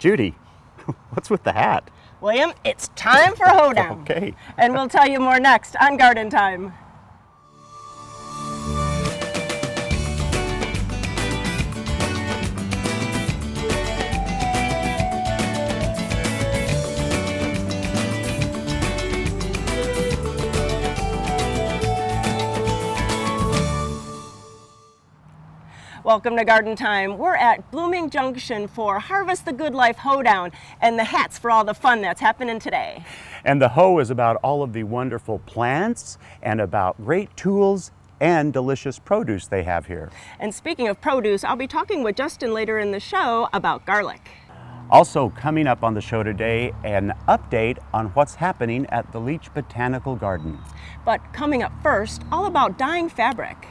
Judy, what's with the hat? William, it's time for hoedown. Okay. And we'll tell you more next on Garden Time. Welcome to Garden Time. We're at Blooming Junction for Harvest the Good Life hoedown and the hats for all the fun that's happening today. And the hoe is about all of the wonderful plants and about great tools and delicious produce they have here. And speaking of produce, I'll be talking with Justin later in the show about garlic. Also coming up on the show today, an update on what's happening at the Leach Botanical Garden. But coming up first, all about dyeing fabric.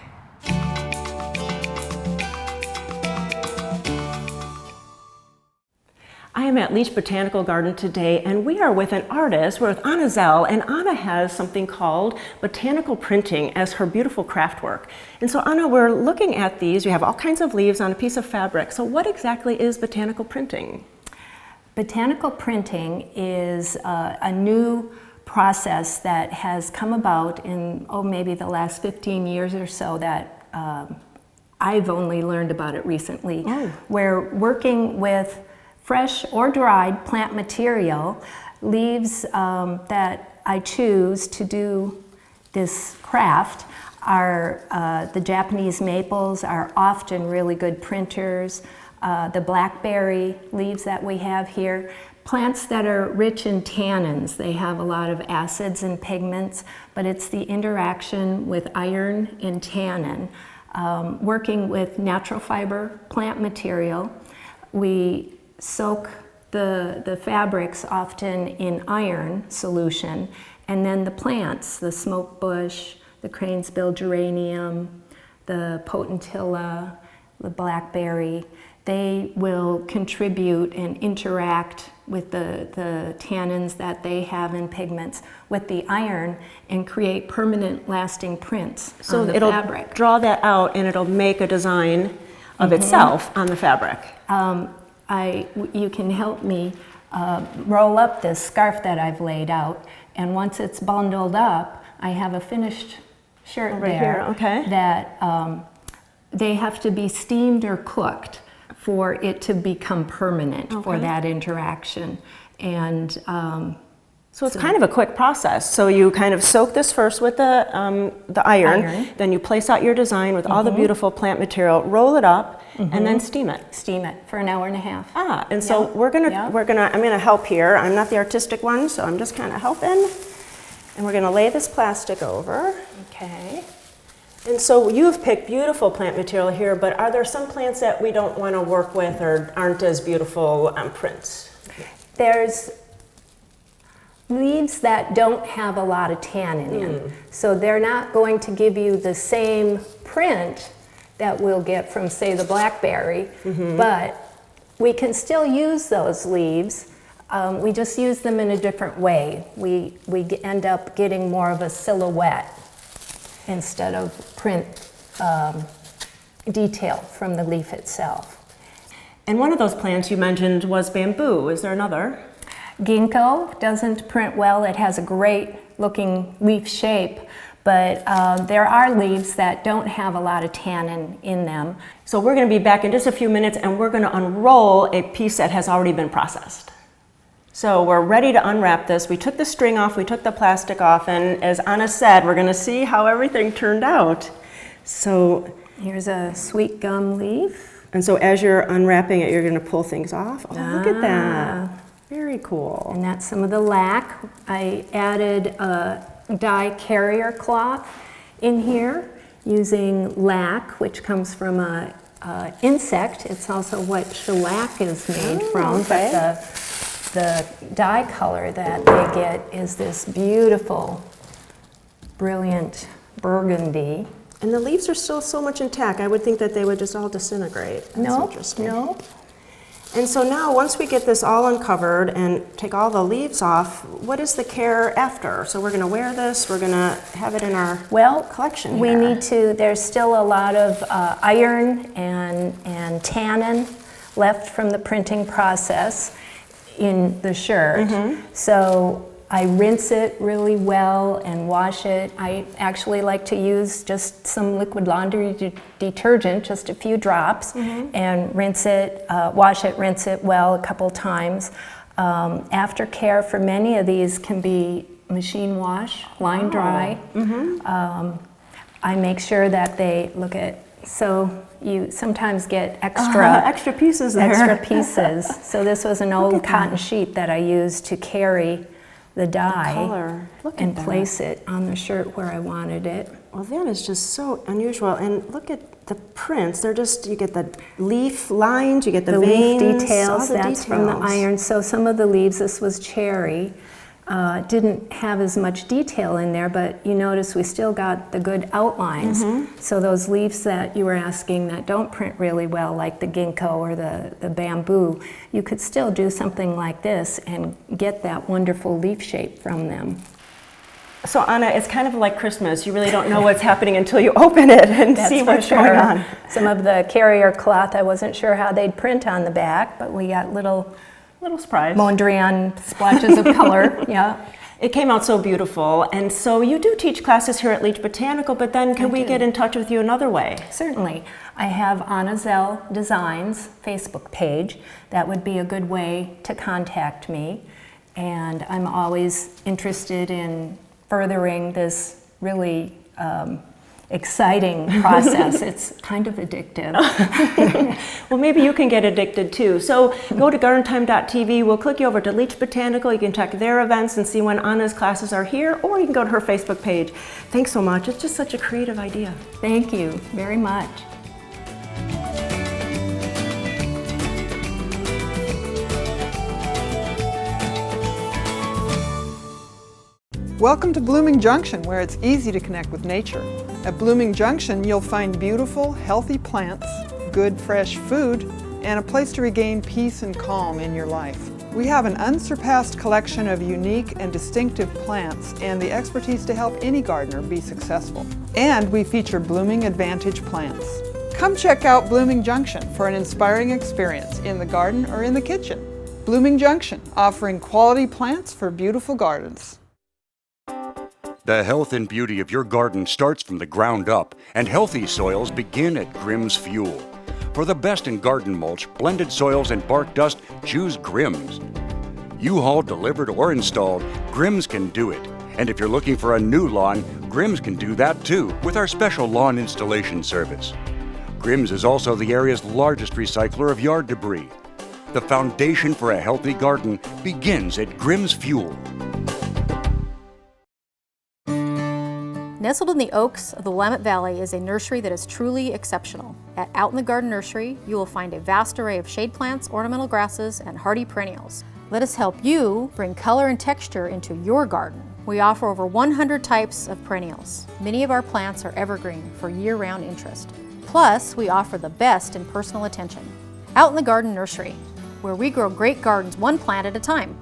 I am at Leach Botanical Garden today, and we are with an artist. We're with Anna Zell, and Anna has something called botanical printing as her beautiful craft work. And so Anna, we're looking at these. We have all kinds of leaves on a piece of fabric. So what exactly is botanical printing? Botanical printing is a new process that has come about in, maybe the last 15 years or so that I've only learned about it recently. We're working with fresh or dried plant material, leaves that I choose to do this craft are the Japanese maples are often really good printers, the blackberry leaves that we have here, plants that are rich in tannins. They have a lot of acids and pigments, but it's the interaction with iron and tannin. Working with natural fiber plant material, we soak the fabrics often in iron solution, and then the plants, the smoke bush, the cranesbill geranium, the potentilla, the blackberry, they will contribute and interact with the tannins that they have in pigments with the iron and create permanent lasting prints on the fabric. It'll draw that out and it'll make a design of itself on the fabric. You can help me roll up this scarf that I've laid out, and once it's bundled up, I have a finished shirt right here, okay. That they have to be steamed or cooked for it to become permanent for that interaction. And so it's kind of a quick process. So you kind of soak this first with the iron, then you place out your design with all the beautiful plant material, roll it up, and then steam it. Steam it for an hour and a half. And so I'm gonna help here. I'm not the artistic one, so I'm just kind of helping. And we're gonna lay this plastic over. Okay. And so you've picked beautiful plant material here, but are there some plants that we don't want to work with or aren't as beautiful prints? There's leaves that don't have a lot of tannin in, so they're not going to give you the same print that we'll get from, say, the blackberry, but we can still use those leaves. We just use them in a different way. We end up getting more of a silhouette instead of print detail from the leaf itself. And one of those plants you mentioned was bamboo. Is there another? Ginkgo doesn't print well. It has a great looking leaf shape, but there are leaves that don't have a lot of tannin in them. So we're going to be back in just a few minutes, and we're going to unroll a piece that has already been processed. So we're ready to unwrap this. We took the string off, we took the plastic off, and as Anna said, we're going to see how everything turned out. So here's a sweet gum leaf. And so as you're unwrapping it, you're going to pull things off. Oh, look at that. Very cool. And that's some of the lac. I added a dye carrier cloth in here using lac, which comes from a insect. It's also what shellac is made from, but the dye color that they get is this beautiful, brilliant burgundy. And the leaves are still so much intact. I would think that they would just all disintegrate. That's interesting. No. And so now, once we get this all uncovered and take all the leaves off, what is the care after? So we're going to wear this, we're going to have it in our collection here. There's still a lot of iron and tannin left from the printing process in the shirt. So I rinse it really well and wash it. I actually like to use just some liquid laundry detergent, just a few drops, and rinse it, wash it, rinse it well a couple times. Aftercare for many of these can be machine wash, line dry. I make sure that they look at, so you sometimes get extra pieces there. Extra pieces. So this was an old cotton sheet that I used to carry the dye and place it on the shirt where I wanted it. Well, that is just so unusual. And look at the prints. They're just, you get the leaf lines, you get the veins, leaf details, all the that's from the iron. So some of the leaves, this was cherry, didn't have as much detail in there, but you notice we still got the good outlines. So those leaves that you were asking that don't print really well, like the ginkgo or the bamboo, you could still do something like this and get that wonderful leaf shape from them. So Anna, it's kind of like Christmas. You really don't know what's happening until you open it and see what's going on. Some of the carrier cloth, I wasn't sure how they'd print on the back, but we got little surprise. Mondrian splotches of color, yeah. It came out so beautiful. And so you do teach classes here at Leach Botanical, but then can we get in touch with you another way? Certainly. I have Anna Zell Designs Facebook page. That would be a good way to contact me. And I'm always interested in furthering this really exciting process. It's kind of addictive. Well, maybe you can get addicted too. So go to gardentime.tv. We'll click you over to Leach Botanical. You can check their events and see when Anna's classes are here, or you can go to her Facebook page. Thanks so much. It's just such a creative idea. Thank you very much. Welcome to Blooming Junction, where it's easy to connect with nature. At Blooming Junction, you'll find beautiful, healthy plants, good, fresh food, and a place to regain peace and calm in your life. We have an unsurpassed collection of unique and distinctive plants and the expertise to help any gardener be successful. And we feature Blooming Advantage plants. Come check out Blooming Junction for an inspiring experience in the garden or in the kitchen. Blooming Junction, offering quality plants for beautiful gardens. The health and beauty of your garden starts from the ground up, and healthy soils begin at Grimm's Fuel. For the best in garden mulch, blended soils, and bark dust, choose Grimm's. U-Haul delivered or installed, Grimm's can do it. And if you're looking for a new lawn, Grimm's can do that too with our special lawn installation service. Grimm's is also the area's largest recycler of yard debris. The foundation for a healthy garden begins at Grimm's Fuel. Nestled in the oaks of the Willamette Valley is a nursery that is truly exceptional. At Out in the Garden Nursery, you will find a vast array of shade plants, ornamental grasses, and hardy perennials. Let us help you bring color and texture into your garden. We offer over 100 types of perennials. Many of our plants are evergreen for year-round interest. Plus, we offer the best in personal attention. Out in the Garden Nursery, where we grow great gardens one plant at a time.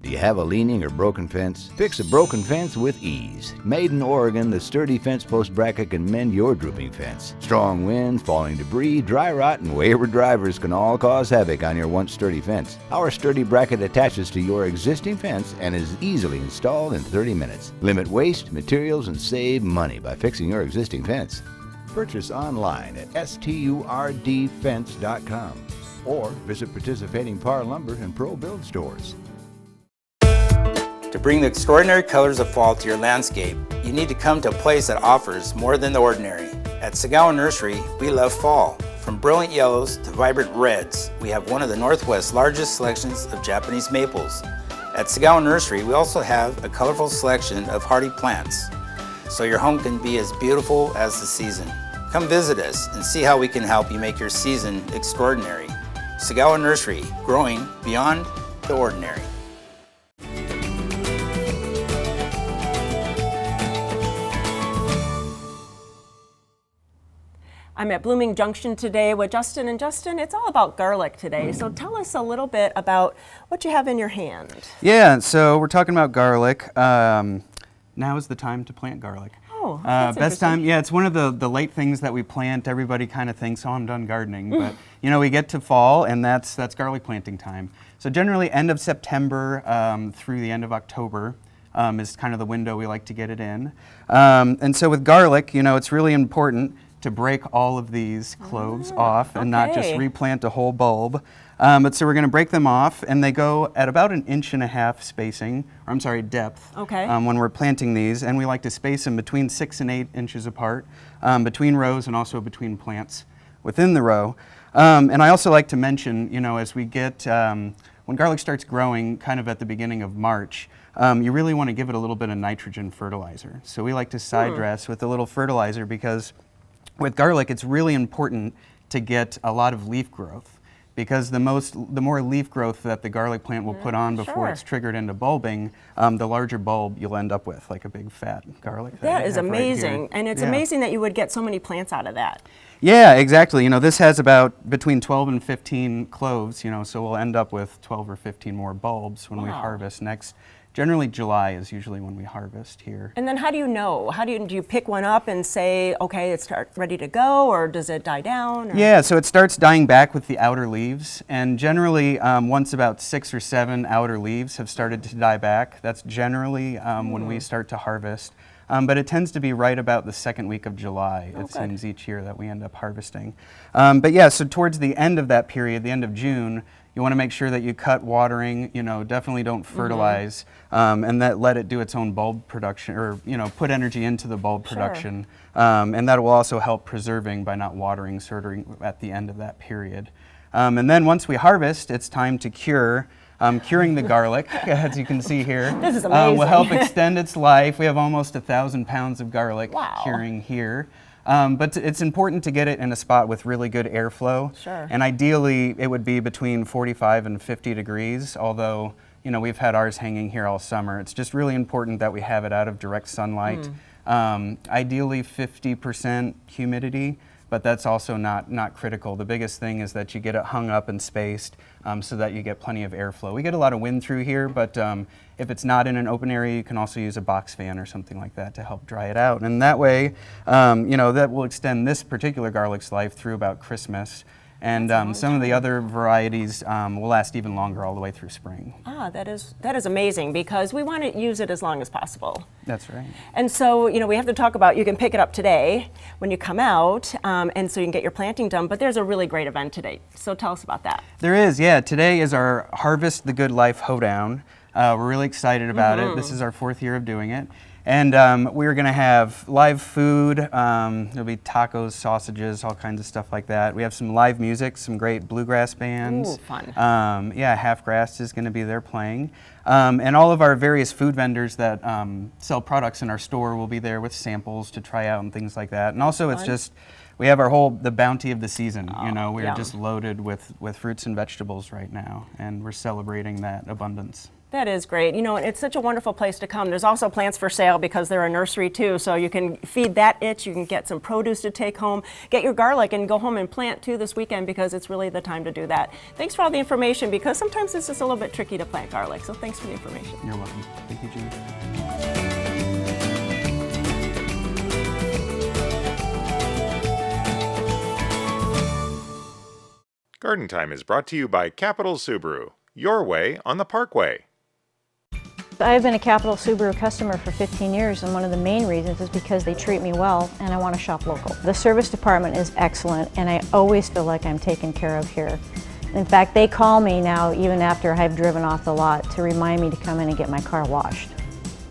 Do you have a leaning or broken fence? Fix a broken fence with ease. Made in Oregon, the sturdy fence post bracket can mend your drooping fence. Strong winds, falling debris, dry rot, and wayward drivers can all cause havoc on your once sturdy fence. Our sturdy bracket attaches to your existing fence and is easily installed in 30 minutes. Limit waste, materials, and save money by fixing your existing fence. Purchase online at sturdfence.com or visit participating Par Lumber and Pro Build stores. To bring the extraordinary colors of fall to your landscape, you need to come to a place that offers more than the ordinary. At Sagawa Nursery, we love fall. From brilliant yellows to vibrant reds, we have one of the Northwest's largest selections of Japanese maples. At Sagawa Nursery, we also have a colorful selection of hardy plants, so your home can be as beautiful as the season. Come visit us and see how we can help you make your season extraordinary. Sagawa Nursery, growing beyond the ordinary. I'm at Blooming Junction today with Justin, and Justin, it's all about garlic today. So tell us a little bit about what you have in your hand. Yeah, so we're talking about garlic. Now is the time to plant garlic. Oh, that's best interesting. time, yeah, it's one of the late things that we plant. Everybody kind of thinks, oh, I'm done gardening. But, you know, we get to fall, and that's garlic planting time. So generally end of September through the end of October is kind of the window we like to get it in. And so with garlic, you know, it's really important to break all of these cloves off and not just okay. replant a whole bulb. But so we're going to break them off, and they go at about 1.5 inches spacing, or I'm sorry, depth. Okay. When we're planting these, and we like to space them between 6 and 8 inches apart, between rows and also between plants within the row. And I also like to mention, you know, as we get when garlic starts growing, kind of at the beginning of March, you really want to give it a little bit of nitrogen fertilizer. So we like to side dress with a little fertilizer because with garlic, it's really important to get a lot of leaf growth, because the more leaf growth that the garlic plant will put on before it's triggered into bulbing, the larger bulb you'll end up with, like a big fat garlic. That we is have right amazing. here. And it's Yeah. amazing that you would get so many plants out of that. Yeah, exactly. You know, this has about between 12 and 15 cloves, you know, so we'll end up with 12 or 15 more bulbs when we harvest next. Generally, July is usually when we harvest here. And then how do you know? Do you pick one up and say, okay, it's ready to go, or does it die down? Or? Yeah, so it starts dying back with the outer leaves, and generally once about 6 or 7 outer leaves have started to die back, that's generally when we start to harvest. But it tends to be right about the second week of July, it seems, each year that we end up harvesting. But yeah, so towards the end of that period, the end of June, you want to make sure that you cut watering, you know, definitely don't fertilize, and that let it do its own bulb production, or, you know, put energy into the bulb production. And that will also help preserving by not watering at the end of that period. And then once we harvest, it's time to cure. Curing the garlic, as you can see here, This is amazing. will help extend its life. We have almost 1,000 pounds of garlic Wow. curing here. But it's important to get it in a spot with really good airflow. Sure. And ideally, it would be between 45 and 50 degrees, although, you know, we've had ours hanging here all summer. It's just really important that we have it out of direct sunlight. Ideally 50% humidity, but that's also not critical. The biggest thing is that you get it hung up and spaced so that you get plenty of airflow. We get a lot of wind through here, but if it's not in an open area, you can also use a box fan or something like that to help dry it out. And that way, you know, that will extend this particular garlic's life through about Christmas. And some of the other varieties will last even longer, all the way through spring. Ah, that is amazing, because we want to use it as long as possible. That's right. And so, you know, we have to talk about, you can pick it up today when you come out, and so you can get your planting done, but there's a really great event today. So tell us about that. There is, yeah. Today is our Harvest the Good Life hoedown. We're really excited about it. This is our 4th year of doing it. And we're going to have live food. There'll be tacos, sausages, all kinds of stuff like that. We have some live music, some great bluegrass bands. Ooh, fun. Yeah, Half Grass is going to be there playing. And all of our various food vendors that sell products in our store will be there with samples to try out and things like that. And also it's just, we have the bounty of the season. You know, we're just loaded with fruits and vegetables right now, and we're celebrating that abundance. That is great. You know, it's such a wonderful place to come. There's also plants for sale because they're a nursery too, so you can feed that itch. You can get some produce to take home, get your garlic, and go home and plant too this weekend, because it's really the time to do that. Thanks for all the information, because sometimes it's just a little bit tricky to plant garlic, so thanks for the information. You're welcome. Thank you, Judy. Garden Time is brought to you by Capital Subaru, your way on the Parkway. I've been a Capital Subaru customer for 15 years, and one of the main reasons is because they treat me well and I want to shop local. The service department is excellent, and I always feel like I'm taken care of here. In fact, they call me now even after I've driven off the lot to remind me to come in and get my car washed.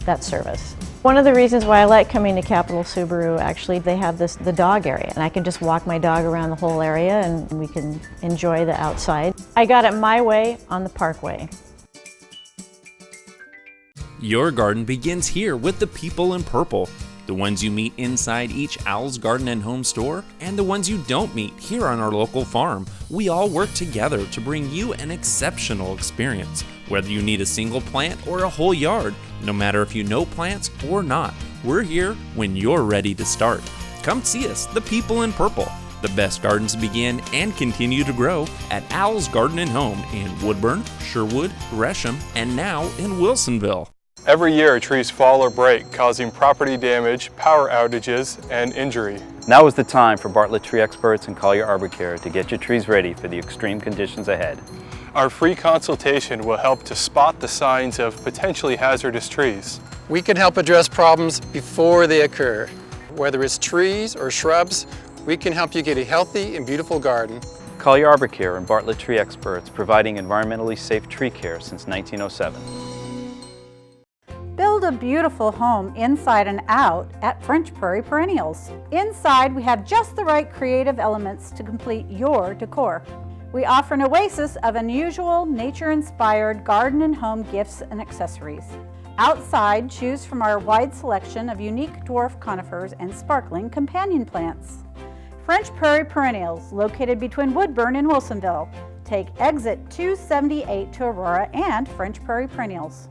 That's service. One of the reasons why I like coming to Capital Subaru, actually, they have the dog area, and I can just walk my dog around the whole area and we can enjoy the outside. I got it my way on the Parkway. Your garden begins here with the people in purple. The ones you meet inside each Owl's Garden and Home store, and the ones you don't meet here on our local farm. We all work together to bring you an exceptional experience. Whether you need a single plant or a whole yard, no matter if you know plants or not, we're here when you're ready to start. Come see us, the people in purple. The best gardens begin and continue to grow at Owl's Garden and Home in Woodburn, Sherwood, Gresham, and now in Wilsonville. Every year, trees fall or break, causing property damage, power outages, and injury. Now is the time for Bartlett Tree Experts and Collier Arbor Care to get your trees ready for the extreme conditions ahead. Our free consultation will help to spot the signs of potentially hazardous trees. We can help address problems before they occur. Whether it's trees or shrubs, we can help you get a healthy and beautiful garden. Collier Arbor Care and Bartlett Tree Experts, providing environmentally safe tree care since 1907. Build a beautiful home inside and out at French Prairie Perennials. Inside, we have just the right creative elements to complete your decor. We offer an oasis of unusual, nature-inspired garden and home gifts and accessories. Outside, choose from our wide selection of unique dwarf conifers and sparkling companion plants. French Prairie Perennials, located between Woodburn and Wilsonville. Take exit 278 to Aurora and French Prairie Perennials.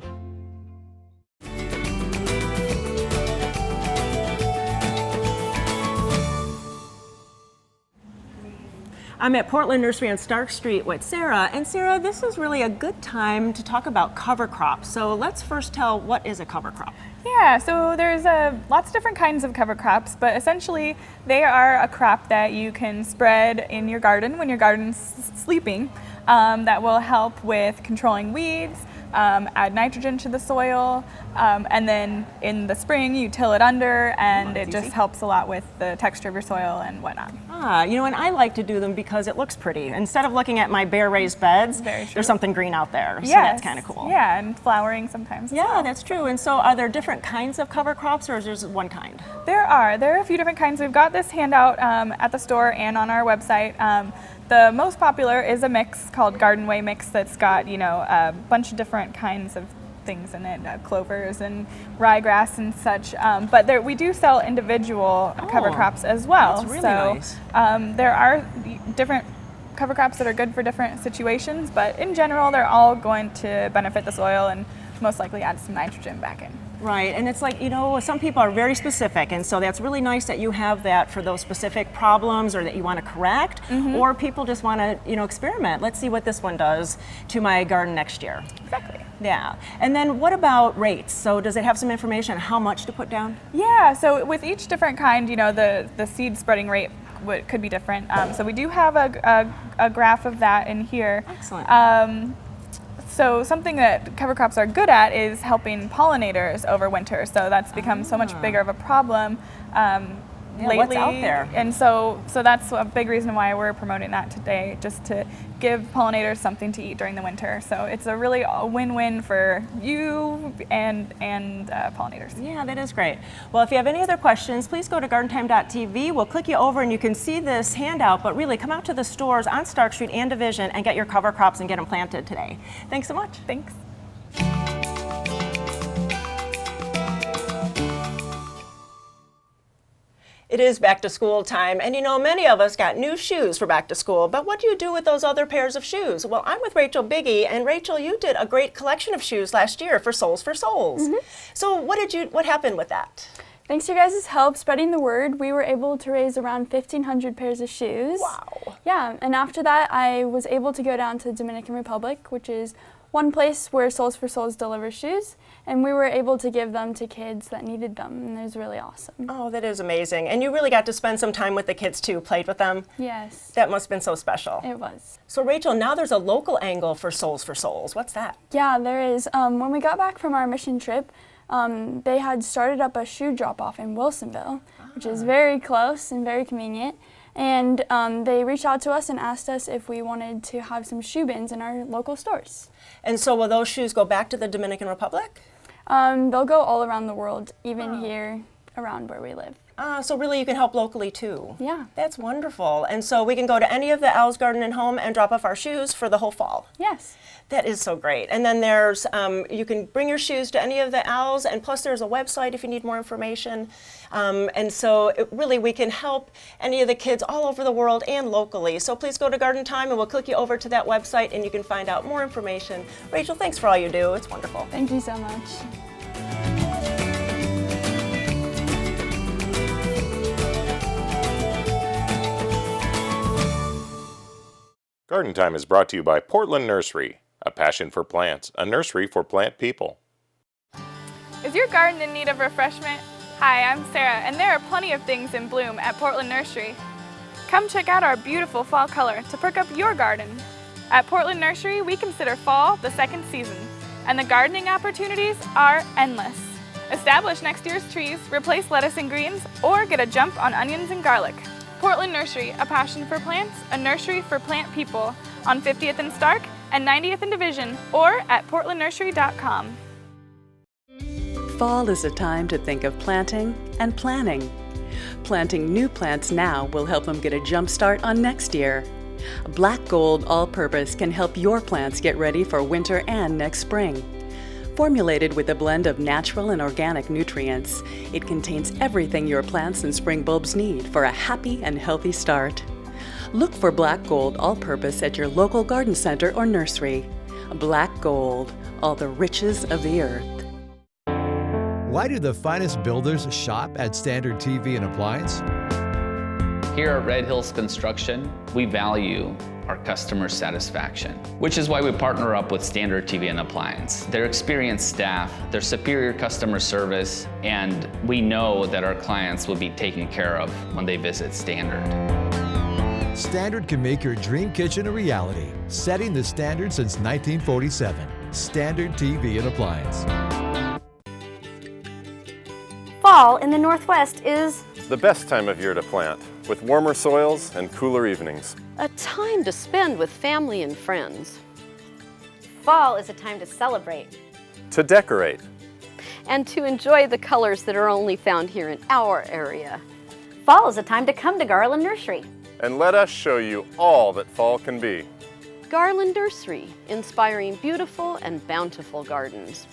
I'm at Portland Nursery on Stark Street with Sarah. And Sarah, this is really a good time to talk about cover crops. So let's first tell what is a cover crop. Yeah, so there's lots of different kinds of cover crops, but essentially they are a crop that you can spread in your garden when your garden's sleeping that will help with controlling weeds, add nitrogen to the soil, and then in the spring you till it under, and it just helps a lot with the texture of your soil and whatnot. You know, and I like to do them because it looks pretty. Instead of looking at my bare raised beds, there's something green out there, so that's kind of cool. Yeah, and flowering sometimes as Yeah, well. that's true. And so are there different kinds of cover crops, or is there just one kind? There are a few different kinds. We've got this handout at the store and on our website. The most popular is a mix called Garden Way Mix that's got, you know, a bunch of different kinds of things in it, clovers and ryegrass and such. But we do sell individual cover crops as well. That's really nice. There are different cover crops that are good for different situations, but in general, they're all going to benefit the soil and most likely add some nitrogen back in. Right, and it's like, you know, some people are very specific, and so that's really nice that you have that for those specific problems or that you want to correct, or people just want to, you know, experiment. Let's see what this one does to my garden next year. Exactly. Yeah, and then what about rates? So does it have some information on how much to put down? Yeah, so with each different kind, you know, the seed spreading rate could be different. So we do have a graph of that in here. Excellent. So something that cover crops are good at is helping pollinators over winter. So that's become so much bigger of a problem lately. What's out there? And so that's a big reason why we're promoting that today, just to give pollinators something to eat during the winter. So it's a really win-win for you and pollinators. Yeah, that is great. Well, if you have any other questions, please go to gardentime.tv. We'll click you over and you can see this handout, but really come out to the stores on Stark Street and Division and get your cover crops and get them planted today. Thanks so much. Thanks. It is back to school time, and you know, many of us got new shoes for back to school, but what do you do with those other pairs of shoes? Well, I'm with Rachel Biggie, and Rachel, you did a great collection of shoes last year for Soles for Souls. So what happened with that? Thanks to your guys' help spreading the word, we were able to raise around 1,500 pairs of shoes. Wow. Yeah, and after that, I was able to go down to the Dominican Republic, which is one place where Soles for Souls delivers shoes, and we were able to give them to kids that needed them, and it was really awesome. Oh, that is amazing. And you really got to spend some time with the kids too, played with them? Yes. That must have been so special. It was. So Rachel, now there's a local angle for Soles for Souls. What's that? Yeah, there is. When we got back from our mission trip, they had started up a shoe drop-off in Wilsonville, which is very close and very convenient. And they reached out to us and asked us if we wanted to have some shoe bins in our local stores. And so will those shoes go back to the Dominican Republic? They'll go all around the world, even here around where we live. So really you can help locally too. Yeah. That's wonderful. And so we can go to any of the Al's Garden and Home and drop off our shoes for the whole fall. Yes. That is so great. And then there's, you can bring your shoes to any of the Al's, and plus there's a website if you need more information. And so really we can help any of the kids all over the world and locally. So please go to Garden Time and we'll click you over to that website and you can find out more information. Rachel, thanks for all you do. It's wonderful. Thank you so much. Garden Time is brought to you by Portland Nursery, a passion for plants, a nursery for plant people. Is your garden in need of refreshment? Hi, I'm Sarah, and there are plenty of things in bloom at Portland Nursery. Come check out our beautiful fall color to perk up your garden. At Portland Nursery, we consider fall the second season, and the gardening opportunities are endless. Establish next year's trees, replace lettuce and greens, or get a jump on onions and garlic. Portland Nursery, a passion for plants, a nursery for plant people, on 50th and Stark and 90th and Division, or at portlandnursery.com. Fall is a time to think of planting and planning. Planting new plants now will help them get a jump start on next year. Black Gold All-Purpose can help your plants get ready for winter and next spring. Formulated with a blend of natural and organic nutrients, it contains everything your plants and spring bulbs need for a happy and healthy start. Look for Black Gold All-Purpose at your local garden center or nursery. Black Gold, all the riches of the earth. Why do the finest builders shop at Standard TV and Appliance? Here at Red Hills Construction, we value our customer satisfaction, which is why we partner up with Standard TV and Appliance. Their experienced staff, their superior customer service, and we know that our clients will be taken care of when they visit Standard. Standard can make your dream kitchen a reality, setting the standard since 1947. Standard TV and Appliance. Fall in the Northwest is the best time of year to plant, with warmer soils and cooler evenings. A time to spend with family and friends. Fall is a time to celebrate, to decorate, and to enjoy the colors that are only found here in our area. Fall is a time to come to Garland Nursery. And let us show you all that fall can be. Garland Nursery, inspiring beautiful and bountiful gardens.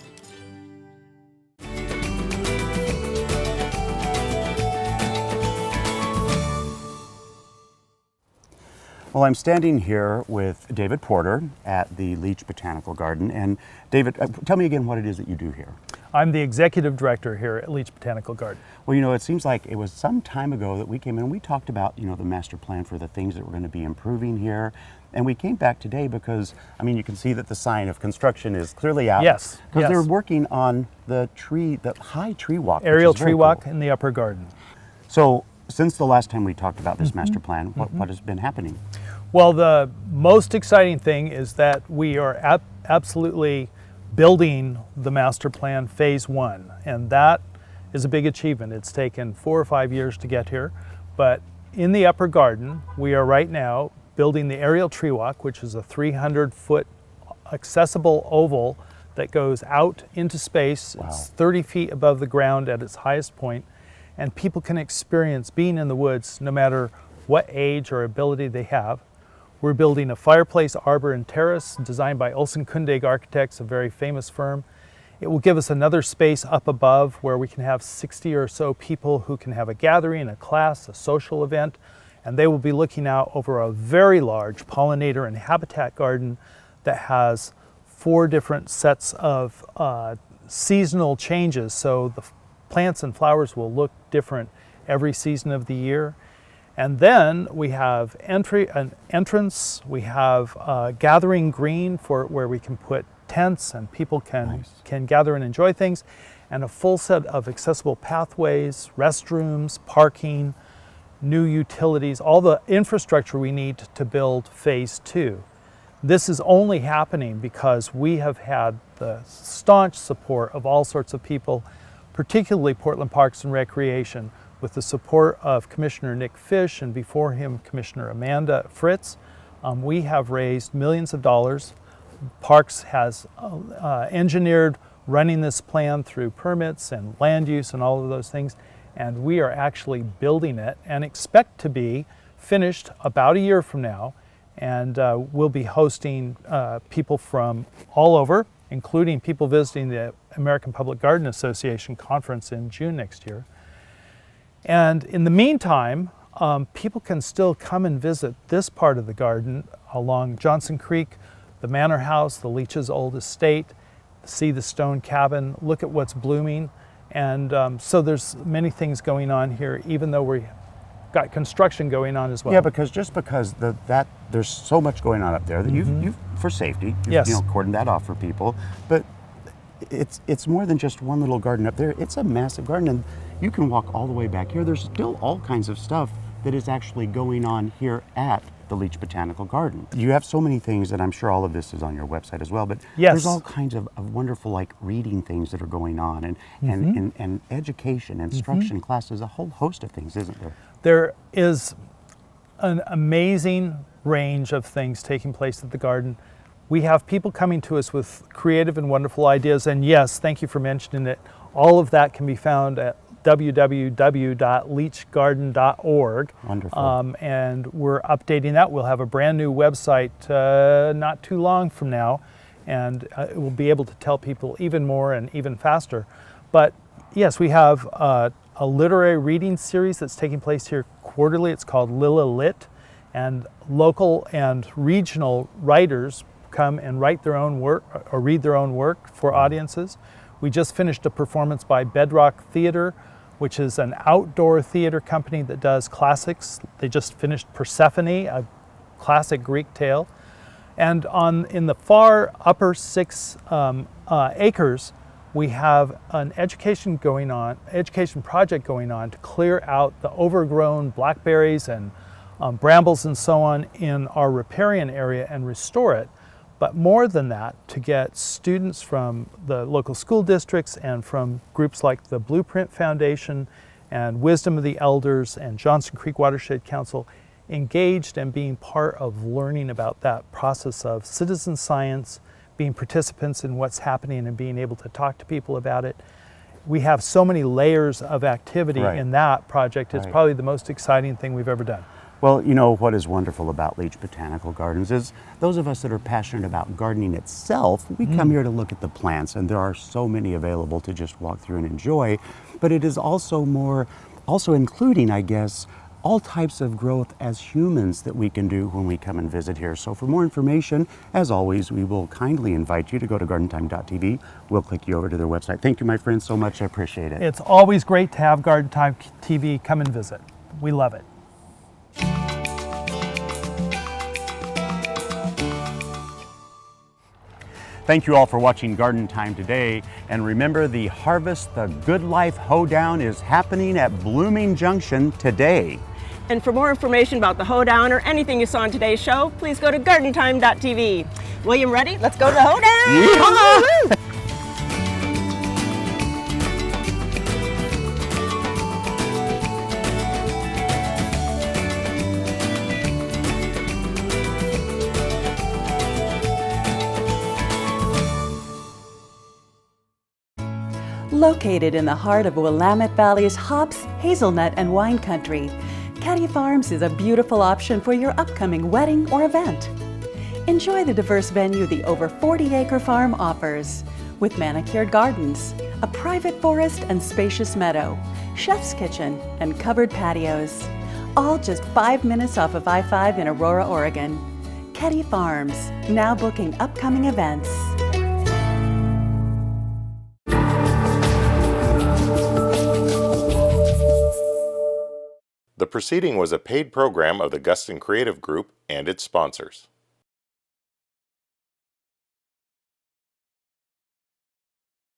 Well, I'm standing here with David Porter at the Leach Botanical Garden. And David, tell me again what it is that you do here. I'm the executive director here at Leach Botanical Garden. Well, you know, it seems like it was some time ago that we came in and we talked about, you know, the master plan for the things that we're going to be improving here. And we came back today because, I mean, you can see that the sign of construction is clearly out. Yes. Because they're working on the high tree walk. Aerial tree walk in the upper garden. So, since the last time we talked about this master plan, what has been happening? Well, the most exciting thing is that we are absolutely building the master plan phase 1, and that is a big achievement. It's taken 4 or 5 years to get here, but in the upper garden, we are right now building the aerial tree walk, which is a 300-foot accessible oval that goes out into space. Wow. It's 30 feet above the ground at its highest point, and people can experience being in the woods no matter what age or ability they have. We're building a fireplace arbor and terrace designed by Olsen Kundig Architects, a very famous firm. It will give us another space up above where we can have 60 or so people who can have a gathering, a class, a social event, and they will be looking out over a very large pollinator and habitat garden that has 4 different sets of seasonal changes. So the plants and flowers will look different every season of the year. And then we have an entrance, we have gathering green for where we can put tents and people can gather and enjoy things, and a full set of accessible pathways, restrooms, parking, new utilities, all the infrastructure we need to build phase 2. This is only happening because we have had the staunch support of all sorts of people, particularly Portland Parks and Recreation, with the support of Commissioner Nick Fish and before him Commissioner Amanda Fritz. We have raised millions of dollars. Parks has engineered running this plan through permits and land use and all of those things, and we are actually building it and expect to be finished about a year from now, and we'll be hosting people from all over, including people visiting the American Public Garden Association conference in June next year. And in the meantime, people can still come and visit this part of the garden along Johnson Creek, the Manor House, the Leach's old estate, see the stone cabin, look at what's blooming. And so there's many things going on here, even though we've got construction going on as well. Yeah, because just because there's so much going on up there that you've for safety, you've cordoned that off for people. But it's more than just one little garden up there. It's a massive garden, and you can walk all the way back here. There's still all kinds of stuff that is actually going on here at the Leach Botanical Garden. You have so many things, and I'm sure all of this is on your website as well, but yes, there's all kinds of wonderful like reading things that are going on, and, and education, instruction classes, a whole host of things, isn't there? There is an amazing range of things taking place at the garden. We have people coming to us with creative and wonderful ideas, and yes, thank you for mentioning it. All of that can be found at www.leachgarden.org. Wonderful. And we're updating that. We'll have a brand new website not too long from now, and we'll be able to tell people even more and even faster. But yes, we have a literary reading series that's taking place here quarterly. It's called Lilla Lit, and local and regional writers come and write their own work or read their own work for audiences. We just finished a performance by Bedrock Theater, which is an outdoor theater company that does classics. They just finished Persephone, a classic Greek tale. And in the far upper 6 acres, we have an education project going on to clear out the overgrown blackberries and brambles and so on in our riparian area and restore it. But more than that, to get students from the local school districts and from groups like the Blueprint Foundation and Wisdom of the Elders and Johnson Creek Watershed Council engaged and being part of learning about that process of citizen science, being participants in what's happening and being able to talk to people about it. We have so many layers of activity in that project. It's probably the most exciting thing we've ever done. Well, you know, what is wonderful about Leach Botanical Gardens is those of us that are passionate about gardening itself, we come here to look at the plants, and there are so many available to just walk through and enjoy. But it is also including, I guess, all types of growth as humans that we can do when we come and visit here. So for more information, as always, we will kindly invite you to go to gardentime.tv. We'll click you over to their website. Thank you, my friends, so much. I appreciate it. It's always great to have Garden Time TV come and visit. We love it. Thank you all for watching Garden Time today. And remember, the Harvest the Good Life hoedown is happening at Blooming Junction today. And for more information about the hoedown or anything you saw on today's show, please go to gardentime.tv. William, ready? Let's go to the hoedown! Yeah. Located in the heart of Willamette Valley's hops, hazelnut, and wine country, Caddy Farms is a beautiful option for your upcoming wedding or event. Enjoy the diverse venue the over 40-acre farm offers, with manicured gardens, a private forest and spacious meadow, chef's kitchen, and covered patios, all just 5 minutes off of I-5 in Aurora, Oregon. Caddy Farms, now booking upcoming events. The proceeding was a paid program of the Guston Creative Group and its sponsors.